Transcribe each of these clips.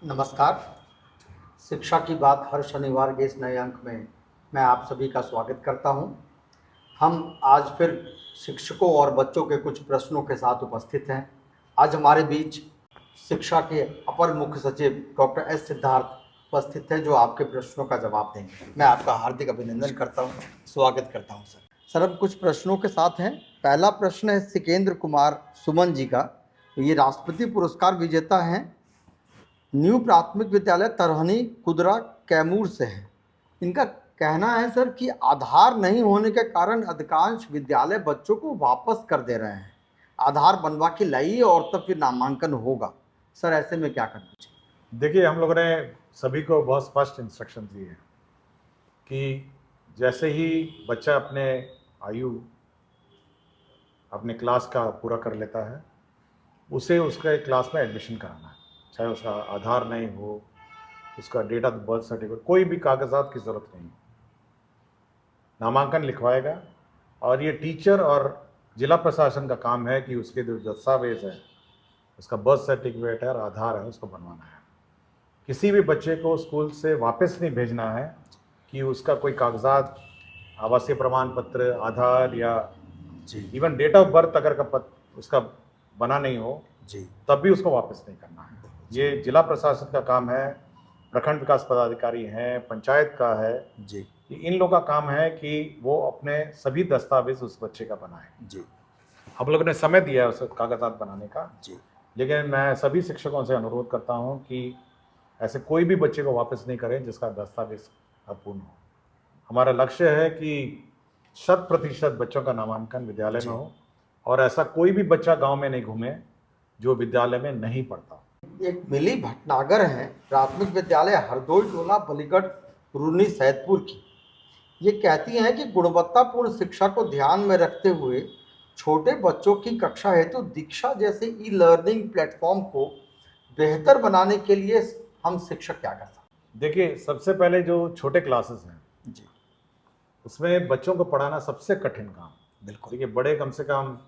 नमस्कार। शिक्षा की बात हर शनिवार के इस नए अंक में मैं आप सभी का स्वागत करता हूं। हम आज फिर शिक्षकों और बच्चों के कुछ प्रश्नों के साथ उपस्थित हैं। आज हमारे बीच शिक्षा के अपर मुख्य सचिव डॉक्टर एस सिद्धार्थ उपस्थित हैं, जो आपके प्रश्नों का जवाब देंगे। मैं आपका हार्दिक अभिनंदन करता हूं, स्वागत करता हूं सर। सर, हम कुछ प्रश्नों के साथ हैं। पहला प्रश्न है सिकेंद्र कुमार सुमन जी का। ये राष्ट्रपति पुरस्कार विजेता हैं, न्यू प्राथमिक विद्यालय तरहनी कुदरा कैमूर से है। इनका कहना है सर कि आधार नहीं होने के कारण अधिकांश विद्यालय बच्चों को वापस कर दे रहे हैं। आधार बनवा के लाइए और तब फिर नामांकन होगा। सर, ऐसे में क्या करना चाहिए? देखिए, हम लोगों ने सभी को बहुत स्पष्ट इंस्ट्रक्शन दिए हैं कि जैसे ही बच्चा अपने क्लास का पूरा कर लेता है, उसे उसके क्लास में एडमिशन कराना है। चाहे उसका आधार नहीं हो, उसका डेट ऑफ बर्थ सर्टिफिकेट, कोई भी कागजात की ज़रूरत नहीं। नामांकन लिखवाएगा और ये टीचर और जिला प्रशासन का काम है कि उसके जो दस्तावेज है, उसका बर्थ सर्टिफिकेट है और आधार है, उसको बनवाना है। किसी भी बच्चे को स्कूल से वापस नहीं भेजना है कि उसका कोई कागजात, आवासीय प्रमाण पत्र, आधार या इवन डेट ऑफ बर्थ अगर उसका बना नहीं हो तब भी उसको वापस नहीं करना है। ये जिला प्रशासन का काम है, प्रखंड विकास पदाधिकारी हैं, पंचायत का है जी। इन लोगों का काम है कि वो अपने सभी दस्तावेज उस बच्चे का बनाए जी। हम लोगों ने समय दिया है उस कागजात बनाने का जी। लेकिन मैं सभी शिक्षकों से अनुरोध करता हूँ कि ऐसे कोई भी बच्चे को वापस नहीं करें जिसका दस्तावेज अपूर्ण हो। हमारा लक्ष्य है कि 100% बच्चों का नामांकन विद्यालय में हो और ऐसा कोई भी बच्चा गांव में नहीं घूमे जो विद्यालय में नहीं पढ़ता। एक मिली भटनागर है, प्राथमिक विद्यालय हरदोई टोला बलीगढ़ रूनी सैदपुर की। ये कहती हैं कि गुणवत्तापूर्ण शिक्षा को ध्यान में रखते हुए छोटे बच्चों की कक्षा हेतु दीक्षा जैसे ई लर्निंग प्लेटफॉर्म को बेहतर बनाने के लिए हम शिक्षक क्या कर सकते हैं? देखिए, सबसे पहले जो छोटे क्लासेस हैं जी, उसमें बच्चों को पढ़ाना सबसे कठिन काम। बिल्कुल। देखिए, बड़े कम से कम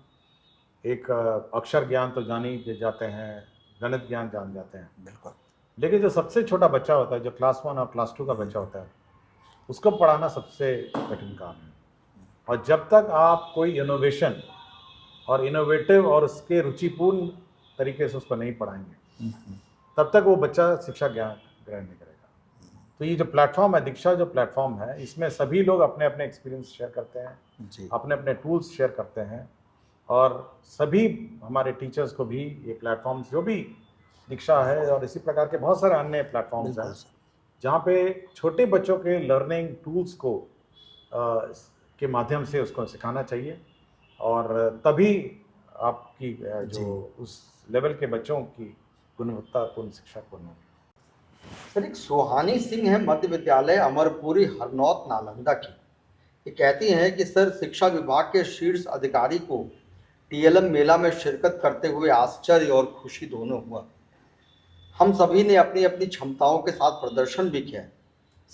एक अक्षर ज्ञान तो जान ही जाते हैं, गणित ज्ञान जान जाते हैं। बिल्कुल। लेकिन जो सबसे छोटा बच्चा होता है, जो क्लास 1 और क्लास 2 का बच्चा होता है, उसको पढ़ाना सबसे कठिन काम है। और जब तक आप कोई इनोवेशन और इनोवेटिव और उसके रुचिपूर्ण तरीके से उसको नहीं पढ़ाएंगे, तब तक वो बच्चा शिक्षा ज्ञान ग्रहण नहीं करेगा। तो ये जो प्लेटफॉर्म है, दीक्षा जो प्लेटफॉर्म है, इसमें सभी लोग अपने अपने एक्सपीरियंस शेयर करते हैं जी। अपने अपने टूल्स शेयर करते हैं और सभी हमारे टीचर्स को भी ये प्लेटफॉर्म, जो भी दीक्षा है और इसी प्रकार के बहुत सारे अन्य प्लेटफॉर्म्स हैं जहाँ पे छोटे बच्चों के लर्निंग टूल्स को के माध्यम से उसको सिखाना चाहिए और तभी आपकी जो उस लेवल के बच्चों की गुणवत्तापूर्ण शिक्षा पूर्ण होगी। सर, एक सुहानी सिंह है, मध्य विद्यालय अमरपुरी हरनौत नालंदा की। ये कहती हैं कि सर, शिक्षा विभाग के शीर्ष अधिकारी को टीएलएम मेला में शिरकत करते हुए आश्चर्य और खुशी दोनों हुआ। हम सभी ने अपनी अपनी क्षमताओं के साथ प्रदर्शन भी किया।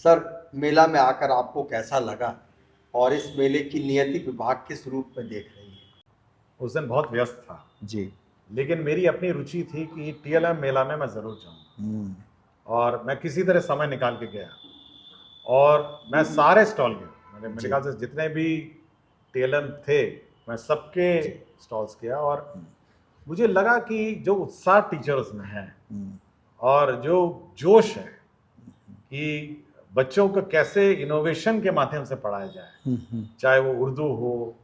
सर, मेला में आकर आपको कैसा लगा और इस मेले की नियति विभाग किस रूप में देख रही है? उस दिन बहुत व्यस्त था जी, लेकिन मेरी अपनी रुचि थी कि टीएलएम मेला में मैं ज़रूर जाऊँ और मैं किसी तरह समय निकाल के गया और मैं सारे स्टॉल गया। मेरे ख्याल से जितने भी टीएलएम थे मैं सबके स्टॉल्स किया और मुझे लगा कि जो उत्साह टीचर्स में है और जो जोश है कि बच्चों को कैसे इनोवेशन के माध्यम से पढ़ाया जाए, चाहे वो उर्दू हो,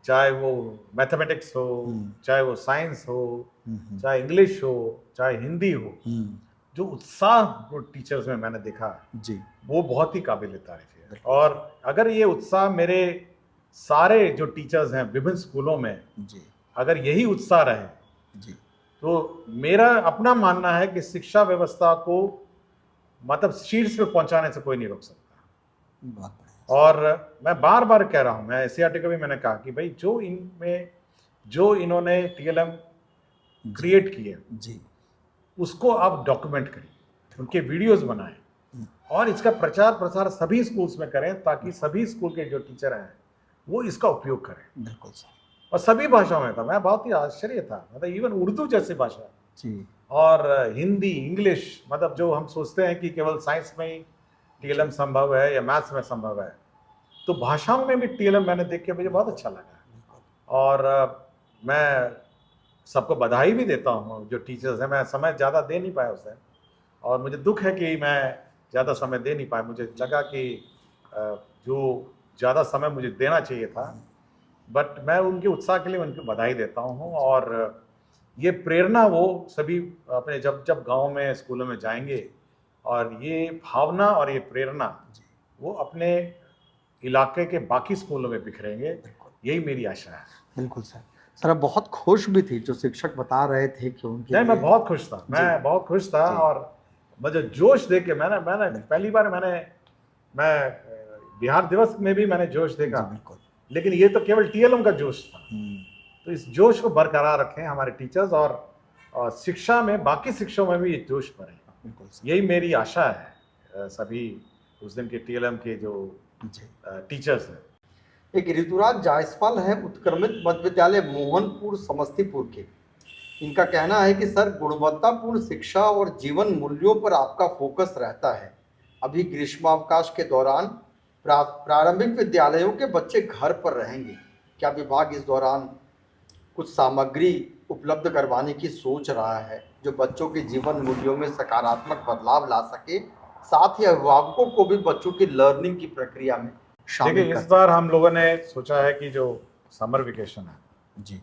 चाहे वो मैथमेटिक्स हो, चाहे वो साइंस हो, चाहे इंग्लिश हो, चाहे हिंदी हो, जो उत्साह वो टीचर्स में मैंने देखा जी, वो बहुत ही काबिल तारीफ है। और अगर ये उत्साह मेरे सारे जो टीचर्स हैं विभिन्न स्कूलों में जी, अगर यही उत्साह रहे जी, तो मेरा अपना मानना है कि शिक्षा व्यवस्था को मतलब शीर्ष पे पहुंचाने से कोई नहीं रोक सकता। और मैं बार बार कह रहा हूं, मैं एससीईआरटी को भी मैंने कहा कि भाई जो इन्होंने टीएलएम क्रिएट किए जी, उसको आप डॉक्यूमेंट करिए, उनके वीडियोस बनाएं और इसका प्रचार प्रसार सभी स्कूल्स में करें ताकि सभी स्कूल के जो टीचर हैं वो इसका उपयोग करें। बिल्कुल सर। और सभी भाषाओं में था, मैं बहुत ही आश्चर्य था, मतलब इवन उर्दू जैसी भाषा जी, और हिंदी, इंग्लिश, मतलब जो हम सोचते हैं कि केवल साइंस में ही टीएलएम संभव है या मैथ्स में संभव है, तो भाषाओं में भी टीएलएम मैंने देख के मुझे बहुत अच्छा लगा। और मैं सबको बधाई भी देता हूँ जो टीचर्स हैं। मैं समय ज़्यादा दे नहीं पाया उस दिन, और मुझे दुख है कि मैं ज़्यादा समय दे नहीं पाया। मुझे लगा कि जो ज़्यादा समय मुझे देना चाहिए था, बट मैं उनके उत्साह के लिए उनको बधाई देता हूँ। और ये प्रेरणा वो सभी अपने जब जब गाँव में, स्कूलों में जाएंगे, और ये भावना और ये प्रेरणा वो अपने इलाके के बाकी स्कूलों में बिखरेंगे, यही मेरी आशा है। बिल्कुल सर। सर आप बहुत खुश भी थी जो शिक्षक बता रहे थे कि उनके नहीं, मैं लिए बहुत खुश था, मैं बहुत खुश था। जी। और मुझे जोश देख के मैंने पहली बार मैं बिहार दिवस में भी मैंने जोश देखा, बिल्कुल। लेकिन ये तो केवल टीएलएम का जोश था। तो इस जोश को बरकरार रखें हमारे टीचर्स, और शिक्षा में, बाकी शिक्षाओं में भी ये जोश बढ़े, यही मेरी आशा है सभी उस दिन के टीएलएम के जो टीचर्स हैं। एक ऋतुराज जायसवाल है उत्क्रमित मध्य विद्यालय मोहनपुर समस्तीपुर के। इनका कहना है कि सर गुणवत्तापूर्ण शिक्षा और जीवन मूल्यों पर आपका फोकस रहता है। अभी ग्रीष्मावकाश के दौरान प्रारंभिक विद्यालयों के बच्चे घर पर रहेंगे, क्या विभाग इस दौरान कुछ सामग्री उपलब्ध करवाने की सोच रहा है जो बच्चों के जीवन मूल्यों में सकारात्मक बदलाव ला सके, साथ ही अभिभावकों को भी बच्चों की लर्निंग की प्रक्रिया में शामिल देखिए, कर इस बार हम लोगों ने सोचा है कि जो समर वेकेशन है जी,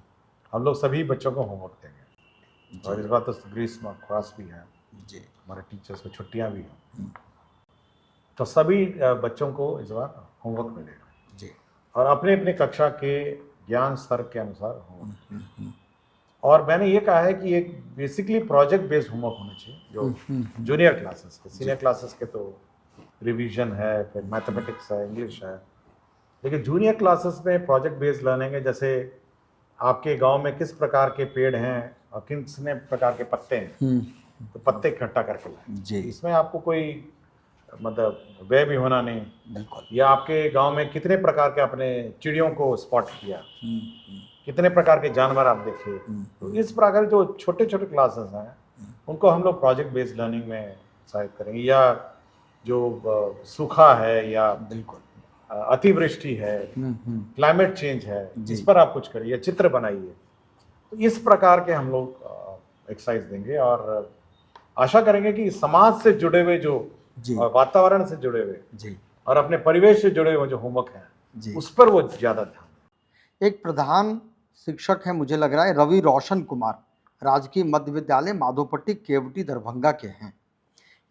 हम लोग सभी बच्चों को होमवर्क देंगे। और इस बार तो ग्रीष्म अवकाश भी है जी, हमारे टीचर्स को छुट्टियां भी हैं, तो सभी बच्चों को इस बार होमवर्क मिलेगा जी, और अपने अपने कक्षा के ज्ञान स्तर के अनुसार होमवर्क। और मैंने ये कहा है कि एक बेसिकली प्रोजेक्ट बेस्ड होमवर्क होना चाहिए, जो जूनियर क्लासेस के, सीनियर क्लासेस के तो रिवीजन है, फिर मैथमेटिक्स है, इंग्लिश है, लेकिन जूनियर क्लासेस में प्रोजेक्ट बेस्ड लर्निंग है। जैसे आपके गांव में किस प्रकार के पेड़ हैं और कितने प्रकार के पत्ते हैं, तो पत्ते इकट्ठा करके लाएं जी। इसमें आपको कोई मतलब व्यय भी होना नहीं, बिल्कुल। या आपके गांव में कितने प्रकार के आपने चिड़ियों को स्पॉट किया, कितने प्रकार के जानवर आप देखे, तो इस प्रकार जो छोटे छोटे क्लासेस हैं उनको हम लोग प्रोजेक्ट बेस्ड लर्निंग में सहायता करेंगे। या जो सूखा है, या बिल्कुल अतिवृष्टि है, क्लाइमेट चेंज है, इस पर आप कुछ करिए, चित्र बनाइए। तो इस प्रकार के हम लोग एक्सरसाइज देंगे और आशा करेंगे कि समाज से जुड़े हुए जो, और वातावरण से जुड़े हुए और अपने परिवेश से जुड़े हुए जो होमवर्क है उस पर वो ज्यादा ध्यान। एक प्रधान शिक्षक है, मुझे लग रहा है रवि रोशन कुमार, राजकीय मध्य विद्यालय माधोपट्टी केवटी दरभंगा के हैं।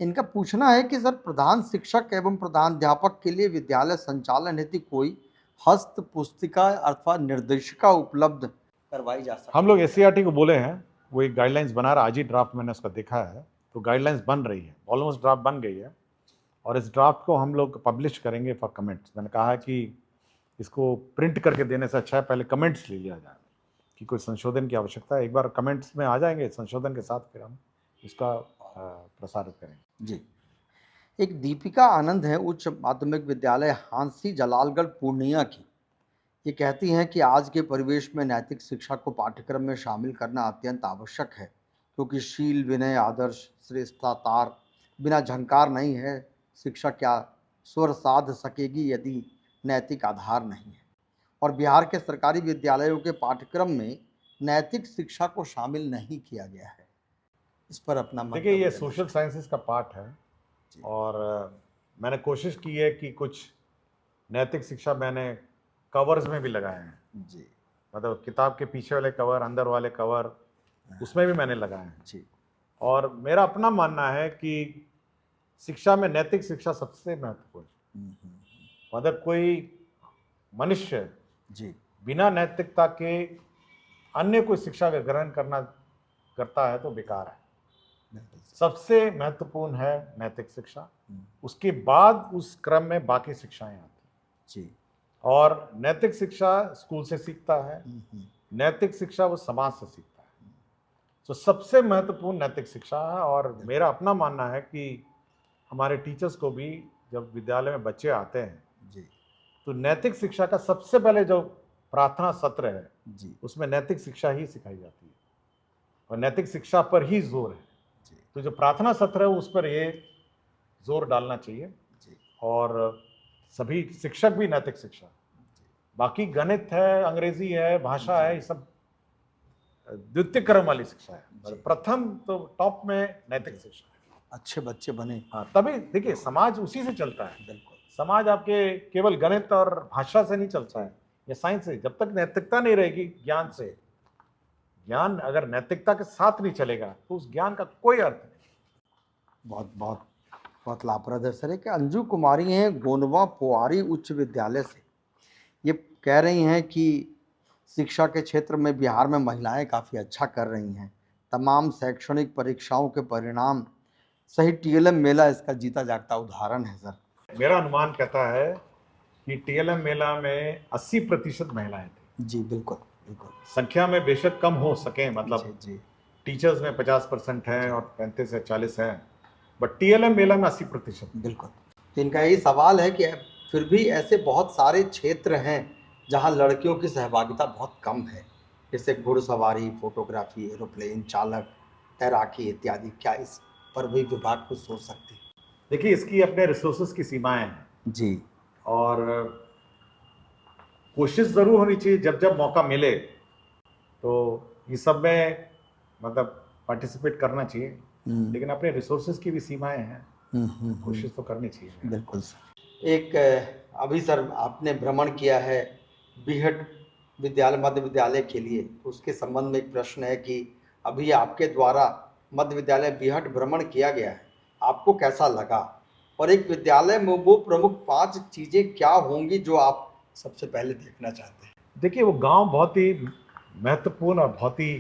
इनका पूछना है कि सर प्रधान शिक्षक एवं प्रधानाध्यापक के लिए विद्यालय संचालन हेतु कोई हस्त पुस्तिका अथवा निर्देशिका उपलब्ध करवाई जा सकती है? हम लोग एससीईआरटी को बोले हैं, वो एक गाइडलाइंस बना रहा है। आज ही ड्राफ्ट मैंने उसका देखा है, तो गाइडलाइंस बन रही है, ऑलमोस्ट ड्राफ्ट बन गई है, और इस ड्राफ्ट को हम लोग पब्लिश करेंगे फॉर कमेंट्स। मैंने कहा है कि इसको प्रिंट करके देने से अच्छा है पहले कमेंट्स ले लिया जाए कि कोई संशोधन की आवश्यकता है। एक बार कमेंट्स में आ जाएंगे संशोधन के साथ, फिर हम इसका प्रसारित करेंगे जी। एक दीपिका आनंद है उच्च माध्यमिक विद्यालय हांसी जलालगढ़ पूर्णिया की। ये कहती हैं कि आज के परिवेश में नैतिक शिक्षा को पाठ्यक्रम में शामिल करना अत्यंत आवश्यक है, क्योंकि शील, विनय, आदर्श, श्रेष्ठता तार बिना झंकार नहीं है। शिक्षा क्या स्वर साध सकेगी यदि नैतिक आधार नहीं है? और बिहार के सरकारी विद्यालयों के पाठ्यक्रम में नैतिक शिक्षा को शामिल नहीं किया गया है, इस पर अपना मत। देखिए, ये सोशल साइंसेस का पार्ट है, और मैंने कोशिश की है कि कुछ नैतिक शिक्षा मैंने कवर्स में भी लगाए हैं जी, मतलब किताब के पीछे वाले कवर, अंदर वाले कवर, उसमें भी मैंने लगाए हैं जी। और मेरा अपना मानना है कि शिक्षा में नैतिक शिक्षा सबसे महत्वपूर्ण, मतलब कोई मनुष्य जी बिना नैतिकता के अन्य कोई शिक्षा का ग्रहण करता है तो बेकार है। सबसे महत्वपूर्ण है नैतिक शिक्षा, उसके बाद उस क्रम में बाकी शिक्षाएं आती जी। और नैतिक शिक्षा स्कूल से सीखता है, नैतिक शिक्षा वो समाज से सीखता है, तो सबसे महत्वपूर्ण नैतिक शिक्षा है। और मेरा अपना मानना है कि हमारे टीचर्स को भी जब विद्यालय में बच्चे आते हैं जी, तो नैतिक शिक्षा का सबसे पहले जो प्रार्थना सत्र है जी, उसमें नैतिक शिक्षा ही सिखाई जाती है। और नैतिक शिक्षा पर ही जोर है। जी तो जो प्रार्थना सत्र है उस पर ये जोर डालना चाहिए, जी और सभी शिक्षक भी नैतिक शिक्षा, बाकी गणित है, अंग्रेजी है, भाषा है, ये सब द्वितीय क्रम वाली शिक्षा है। जी। प्रथम तो टॉप में नैतिक जी। शिक्षा है। अच्छे बच्चे बने। हाँ, तभी देखिए समाज उसी से चलता है। बिल्कुल। समाज आपके केवल गणित और भाषा से नहीं चलता है या साइंस से। जब तक नैतिकता नहीं रहेगी, ज्ञान से, ज्ञान अगर नैतिकता के साथ नहीं चलेगा तो उस ज्ञान का कोई अर्थ नहीं। बहुत बहुत बहुत लाभप्रद है सर। कि अंजू कुमारी हैं गोंडवा पोआरी उच्च विद्यालय से, ये कह रही हैं कि शिक्षा के क्षेत्र में बिहार में महिलाएं काफ़ी अच्छा कर रही हैं। तमाम शैक्षणिक परीक्षाओं के परिणाम सही टीएलएम मेला इसका जीता जागता उदाहरण है सर। मेरा अनुमान कहता है कि टीएलएम मेला में 80% महिलाएं थी। जी बिल्कुल बिल्कुल। संख्या में बेशक कम हो सके, जी मतलब जी टीचर्स में 50% है और 35 या 40 है, बट टीएलएम मेला में 80%। बिल्कुल। तो इनका यही सवाल है कि फिर भी ऐसे बहुत सारे क्षेत्र हैं जहां लड़कियों की सहभागिता बहुत कम है, जैसे घुड़सवारी, फोटोग्राफी, एरोप्लेन चालक, तैराकी इत्यादि। क्या इस पर भी विभाग कुछ सोच सकती है? देखिए, इसकी अपने रिसोर्सेज की सीमाएं हैं, जी और कोशिश जरूर होनी चाहिए जब जब मौका मिले तो ये सब में मतलब पार्टिसिपेट करना चाहिए, लेकिन अपने रिसोर्सेज की भी सीमाएं हैं, कोशिश तो करनी चाहिए। बिल्कुल सर। एक अभी सर आपने भ्रमण किया है बीहट विद्यालय मध्य विद्यालय के लिए, तो उसके संबंध में एक प्रश्न है कि अभी आपके द्वारा मध्य विद्यालय बीहट भ्रमण किया गया है, आपको कैसा लगा? और एक विद्यालय में वो प्रमुख 5 चीज़ें क्या होंगी जो आप सबसे पहले देखना चाहते हैं? देखिए, वो गांव बहुत ही महत्वपूर्ण और बहुत ही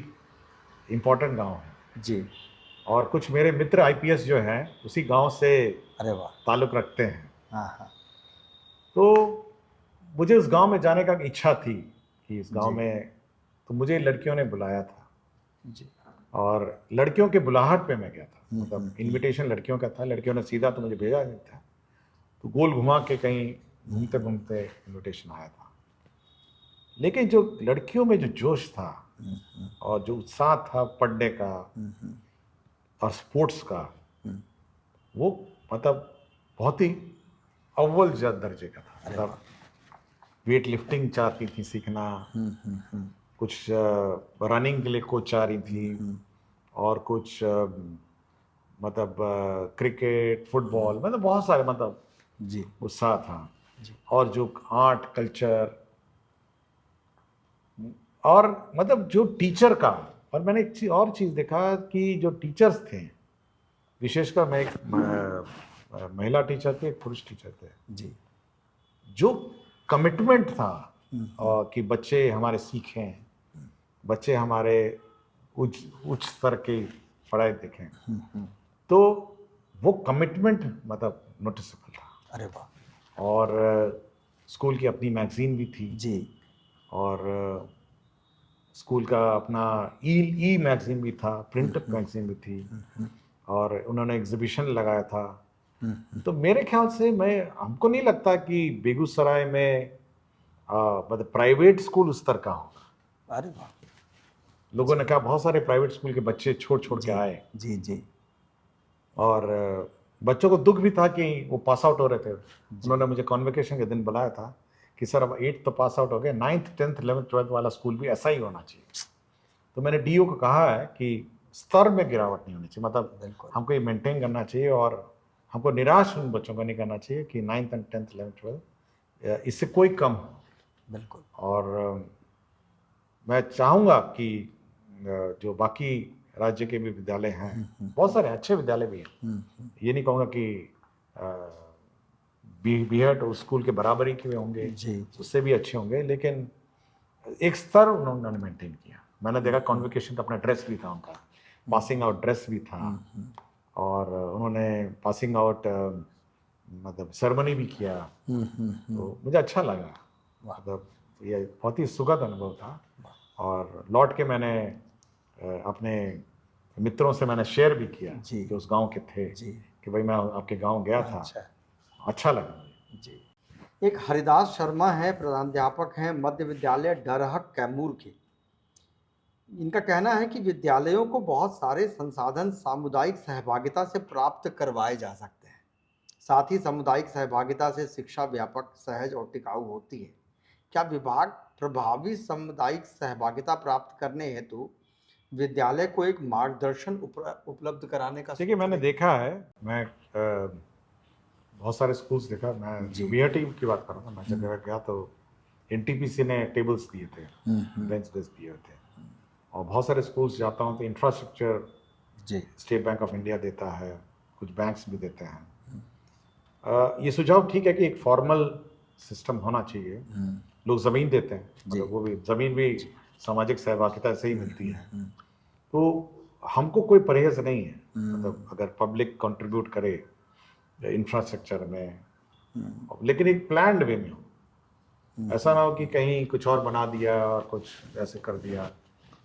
इम्पोर्टेंट गांव है, जी। और कुछ मेरे मित्र आईपीएस जो हैं उसी गांव से अरे वाह। ताल्लुक रखते हैं। हाँ हाँ। तो मुझे उस गांव में जाने का इच्छा थी कि इस गांव जी। में, तो मुझे लड़कियों ने बुलाया था, जी और लड़कियों के बुलाहट पे मैं गया था, मतलब इनविटेशन लड़कियों का था, लड़कियों ने सीधा तो मुझे भेजा नहीं था, तो गोल घुमा के कहीं घूमते घूमते इनविटेशन आया था। लेकिन जो लड़कियों में जो जोश था और जो उत्साह था पढ़ने का और स्पोर्ट्स का, वो मतलब बहुत ही अव्वल दर्जे का था। मतलब वेट लिफ्टिंग चाहती थी सीखना, कुछ रनिंग के लिए कोच चाह रही थी, और कुछ मतलब क्रिकेट, फुटबॉल, मतलब बहुत सारे, मतलब जी उत्साह था। जी। और जो आर्ट, कल्चर, और मतलब जो टीचर का, और मैंने एक और चीज़ देखा कि जो टीचर्स थे, विशेषकर मैं एक महिला टीचर थे, एक पुरुष टीचर थे, जी। जो कमिटमेंट था कि बच्चे हमारे सीखें, बच्चे हमारे उच्च स्तर की पढ़ाई देखें, तो वो कमिटमेंट मतलब नोटिसेबल था। अरे वाह। और स्कूल की अपनी मैगजीन भी थी, जी और स्कूल का अपना ई मैगजीन भी था, प्रिंट मैगजीन भी थी, और उन्होंने एग्जीबिशन लगाया था। तो मेरे ख्याल से हमको नहीं लगता कि बेगूसराय में मतलब प्राइवेट स्कूल उस स्तर का होगा। अरे वाह। लोगों ने कहा बहुत सारे प्राइवेट स्कूल के बच्चे छोड़ के आए, जी जी। और बच्चों को दुख भी था कि वो पास आउट हो रहे थे। उन्होंने मुझे कॉन्वोकेशन के दिन बुलाया था कि सर अब 8th तो पास आउट हो गए, 9th 10th 11th 12th वाला स्कूल भी ऐसा ही होना चाहिए। तो मैंने डीओ को कहा है कि स्तर में गिरावट नहीं होनी चाहिए, मतलब हमको ये मेंटेन करना चाहिए, और हमको निराश उन बच्चों को नहीं करना चाहिए कि 9th and 10th 11th 12th इससे कोई कम हो। बिल्कुल। और मैं चाहूँगा कि जो बाकी राज्य के भी विद्यालय हैं, बहुत सारे अच्छे विद्यालय भी हैं, ये नहीं कहूँगा कि बीएड और स्कूल के बराबरी के होंगे, उससे भी अच्छे होंगे, लेकिन एक स्तर उन्होंने मेंटेन किया। मैंने देखा कॉन्वोकेशन का अपना ड्रेस भी था, उनका पासिंग आउट ड्रेस भी था, और उन्होंने पासिंग आउट मतलब सेरेमनी भी किया, तो मुझे अच्छा लगा। मतलब ये बहुत ही सुखद अनुभव था। और लौट के मैंने अपने मित्रों से मैंने शेयर भी किया जो उस गांव के थे कि भाई मैं आपके गांव गया था, अच्छा लगा जी। एक हरिदास शर्मा है, प्रधानाध्यापक हैं मध्य विद्यालय डरहक कैमूर के। इनका कहना है कि विद्यालयों को बहुत सारे संसाधन सामुदायिक सहभागिता से प्राप्त करवाए जा सकते हैं। साथ ही सामुदायिक सहभागिता से शिक्षा व्यापक, सहज और टिकाऊ होती है। क्या विभाग प्रभावी सामुदायिक सहभागिता प्राप्त करने हेतु विद्यालय को एक मार्गदर्शन उपलब्ध कराने का देखिए, सोच मैंने रहे हैं? देखा है, मैं बहुत सारे स्कूल्स देखा, मैं जी। बीआरटी की बात कर रहा था, मैं जगह गया तो एनटीपीसी ने टेबल्स दिए थे, बेंच डेस्क दिए थे, और बहुत सारे स्कूल्स जाता हूँ तो इंफ्रास्ट्रक्चर जी स्टेट बैंक ऑफ इंडिया देता है, कुछ बैंक्स भी देते हैं। ये सुझाव ठीक है कि एक फॉर्मल सिस्टम होना चाहिए। लोग ज़मीन देते हैं, मतलब वो भी ज़मीन भी सामाजिक सहभागिता से ही मिलती है। तो हमको कोई परहेज नहीं है, मतलब अगर पब्लिक कंट्रीब्यूट करे इंफ्रास्ट्रक्चर में, लेकिन एक प्लान्ड वे में हो। ऐसा ना हो कि कहीं कुछ और बना दिया और कुछ ऐसे कर दिया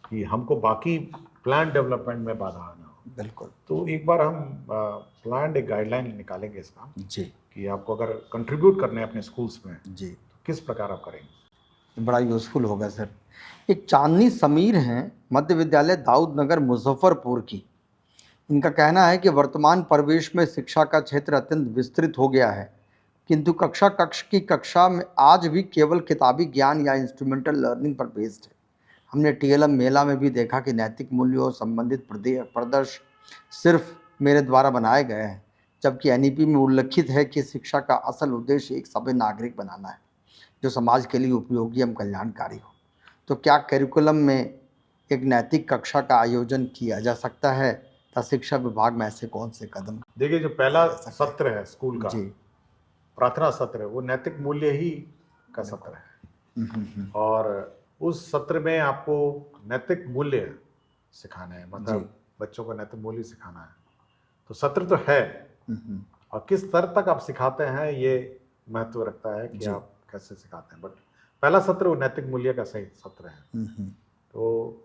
कि हमको बाकी प्लान डेवलपमेंट में बाधा ना हो। बिल्कुल। तो एक बार हम प्लान एक गाइडलाइन निकालेंगे इसका जी कि आपको अगर कंट्रीब्यूट करने हैं अपने स्कूल्स में जी, तो किस प्रकार आप करेंगे। बड़ा यूज़फुल होगा सर। एक चांदनी समीर हैं, मध्य विद्यालय दाऊद नगर मुजफ्फरपुर की। इनका कहना है कि वर्तमान परिवेश में शिक्षा का क्षेत्र अत्यंत विस्तृत हो गया है, किंतु कक्षा में आज भी केवल किताबी ज्ञान या इंस्ट्रूमेंटल लर्निंग पर बेस्ड है। हमने टीएलएम मेला में भी देखा कि नैतिक मूल्यों और संबंधित प्रदर्श सिर्फ मेरे द्वारा बनाए गए हैं, जबकि एनईपी में उल्लिखित है कि शिक्षा का असल उद्देश्य एक सभ्य नागरिक बनाना है जो समाज के लिए उपयोगी एवं कल्याणकारी हो। तो क्या करिकुलम में एक नैतिक कक्षा का आयोजन किया जा सकता है, तथा शिक्षा विभाग में ऐसे कौन से कदम? देखिए, जो पहला सत्र है स्कूल का, जी प्रार्थना सत्र है, वो नैतिक मूल्य ही का सत्र है, और उस सत्र में आपको नैतिक मूल्य सिखाना है, मतलब बच्चों को नैतिक मूल्य सिखाना है। तो सत्र तो है, और किस स्तर तक आप सिखाते हैं ये महत्व रखता है कि आप कैसे सिखाते हैं, बट पहला सत्र वो नैतिक मूल्य का सही सत्र है। तो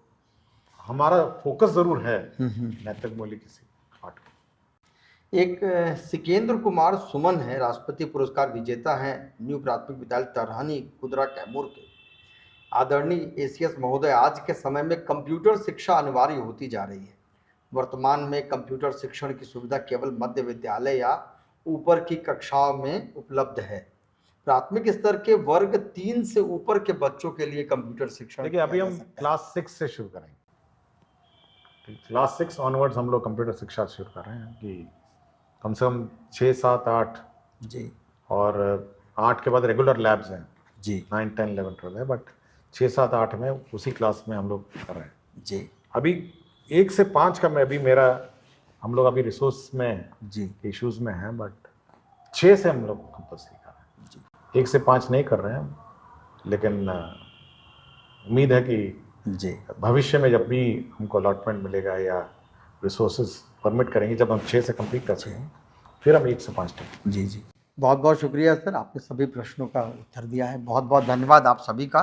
हमारा फोकस जरूर है नैतिक मूल्य किसी पाठ को। एक सिकेंद्र कुमार सुमन है, राष्ट्रपति पुरस्कार विजेता हैं, न्यू प्राथमिक विद्यालय तरहनी कुदरा कैमूर के। आदरणीय एसीएस महोदय, आज के समय में कंप्यूटर शिक्षा अनिवार्य होती जा रही है। वर्तमान में कंप्यूटर शिक्षण की सुविधा केवल मध्य विद्यालय या ऊपर की कक्षाओं में उपलब्ध है। प्राथमिक स्तर के वर्ग 3 से ऊपर के बच्चों के लिए कंप्यूटर शिक्षण देखिए, अभी हम क्लास 6 से शुरू करेंगे। क्लास 6 ऑनवर्ड्स हम लोग कंप्यूटर शिक्षा शुरू कर रहे हैं कि कम से कम 6, 7, 8 जी, और 8 के बाद रेगुलर लैब्स हैं जी 9, 10, 11, 12 है, बट 6, 7, 8 में उसी क्लास में हम लोग कर रहे हैं। जी अभी 1 से 5 का मैं अभी हम लोग अभी रिसोर्स में जी इश्यूज में हैं, बट 6 से हम लोग कंपल्सरी कर रहे हैं। 1 से 5 नहीं कर रहे हैं, लेकिन उम्मीद है कि जी भविष्य में जब भी हमको अलॉटमेंट मिलेगा या रिसोर्सेज परमिट करेंगे, जब हम 6 से कंप्लीट कर सकें, फिर हम 1 से 5 तक। जी जी, बहुत बहुत शुक्रिया सर, आपने सभी प्रश्नों का उत्तर दिया है। बहुत बहुत धन्यवाद आप सभी का।